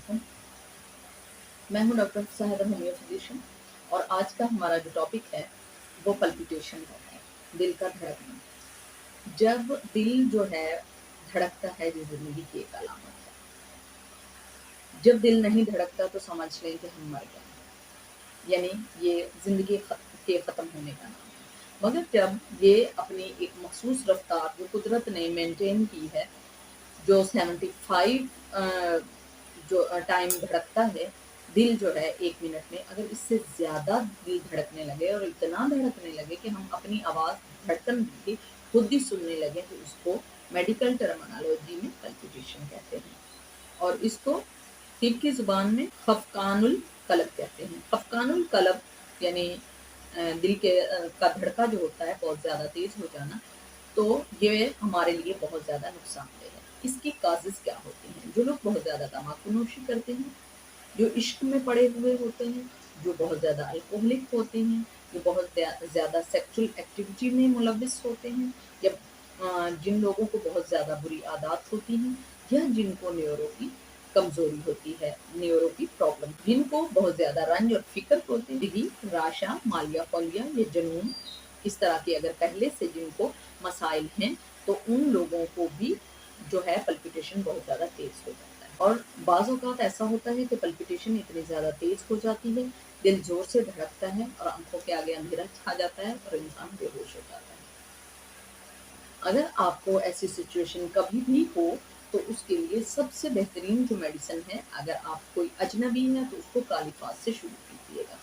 अलैकुम। मैं हूँ डॉक्टर साहिदा होमियो फिजिशियन और आज का हमारा जो टॉपिक है वो पल्पिटेशन का है, दिल का धड़कना। जब दिल जो है धड़कता है ये ज़िंदगी की एक अलामत है। जब दिल नहीं धड़कता तो समझ लें कि हम मर गए, यानी ये ज़िंदगी के ख़त्म होने का नाम है। मगर जब ये अपनी एक मखसूस रफ्तार जो कुदरत ने मेंटेन की है, जो 75 जो टाइम धड़कता है, दिल जो है 1 मिनट में अगर इससे ज़्यादा दिल धड़कने लगे और इतना धड़कने लगे कि हम अपनी आवाज़ धड़कन की खुद ही सुनने लगे तो उसको मेडिकल टर्मिनोलॉजी में पल्पिटेशन कहते हैं और इसको तिब की ज़ुबान में खफ़कानुल क़ल्ब कहते हैं। खफ़कानुल क़ल्ब यानी दिल के का धड़का जो होता है बहुत ज़्यादा तेज़ हो जाना, तो ये हमारे लिए बहुत ज़्यादा नुकसानदेह है। इसकी काज़ेज़ क्या होती हैं? जो लोग बहुत ज़्यादा तम्बाकू नोशी करते हैं, जो इश्क में पड़े हुए होते हैं, जो बहुत ज़्यादा अल्कोहलिक होते हैं, जो बहुत ज़्यादा सेक्सुअल एक्टिविटी में मुलव्विस होते हैं या जिन लोगों को बहुत ज़्यादा बुरी आदत होती हैं या जिनको न्यूरो की कमज़ोरी होती है, न्यूरो की प्रॉब्लम, जिनको बहुत ज़्यादा रंज और फ़िक्र होती है, राशा, मालिया फौलिया या जुनून, इस तरह के अगर पहले से जिनको मसाइल हैं, तो उन लोगों को भी जो है पल्पिटेशन बहुत ज़्यादा तेज़ हो जाता है। और बाज़ औक़ात ऐसा होता है कि पल्पिटेशन इतनी ज़्यादा तेज़ हो जाती है, दिल ज़ोर से धड़कता है और आँखों के आगे अंधेरा छा जाता है और इंसान बेहोश हो जाता है। अगर आपको ऐसी सिचुएशन कभी भी हो तो उसके लिए सबसे बेहतरीन जो मेडिसिन है, अगर आप कोई अजनबी है तो उसको कालीफास से शुरू कीजिएगा।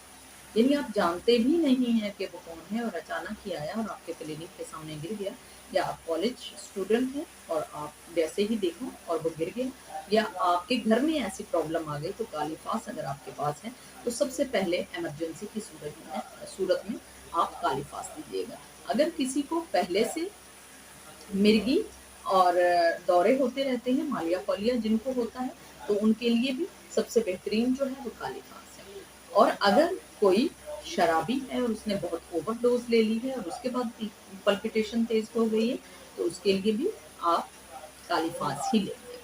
यानी आप जानते भी नहीं हैं कि वो कौन है और अचानक ही आया और आपके क्लिनिक के सामने गिर गया, या आप कॉलेज स्टूडेंट हैं और आप वैसे ही देखा और वो गिर गया, या आपके घर में ऐसी प्रॉब्लम आ गई तो कालीफास अगर आपके पास है तो सबसे पहले इमरजेंसी की सूरत में आप कालीफास दीजिएगा। अगर किसी को पहले से मिर्गी और दौरे होते रहते हैं, मालिया फौलिया जिनको होता है, तो उनके लिए भी सबसे बेहतरीन जो है वो कालीफास है। और अगर कोई शराबी है और उसने बहुत ओवरडोज़ ले ली है और उसके बाद पल्पिटेशन तेज़ हो गई है, तो उसके लिए भी आप कालीफास ही लेंगे।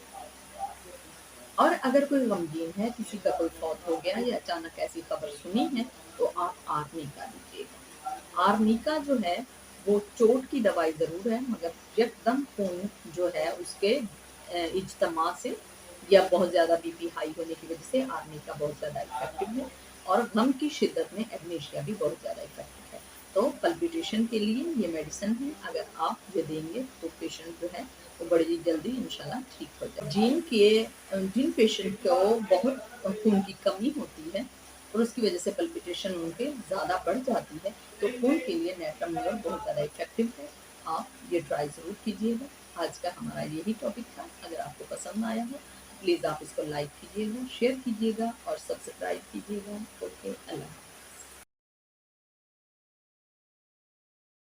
और अगर कोई गमगीन है, किसी का कोई फौत हो गया या अचानक ऐसी खबर सुनी है, तो आप आर्निका लीजिएगा। आर्निका जो है वो चोट की दवाई ज़रूर है, मगर यकदम खून जो है उसके इज्तिमा से या बहुत ज़्यादा बीपी हाई होने की वजह से आर्निका बहुत ज़्यादा इफ़ेक्टिव है और गम की शिद्दत में एग्नेशिया भी बहुत ज़्यादा इफ़ेक्टिव है। तो पल्पिटेशन के लिए ये मेडिसिन है, अगर आप ये देंगे तो पेशेंट जो है वो बड़ी जल्दी इंशाल्लाह ठीक हो जाए। जिन पेशेंट को बहुत खून की कमी होती है और उसकी वजह से पल्पिटेशन उनके ज़्यादा बढ़ जाती है, तो खून के लिए नेट्रम्योर बहुत ज़्यादा इफ़ेक्टिव है। आप ये ट्राई ज़रूर कीजिएगा। आज का हमारा यही टॉपिक था। अगर आपको पसंद आया हो प्लीज़ आप इसको लाइक कीजिएगा, शेयर कीजिएगा और सब्सक्राइब कीजिएगा। ओके, अल्लाह।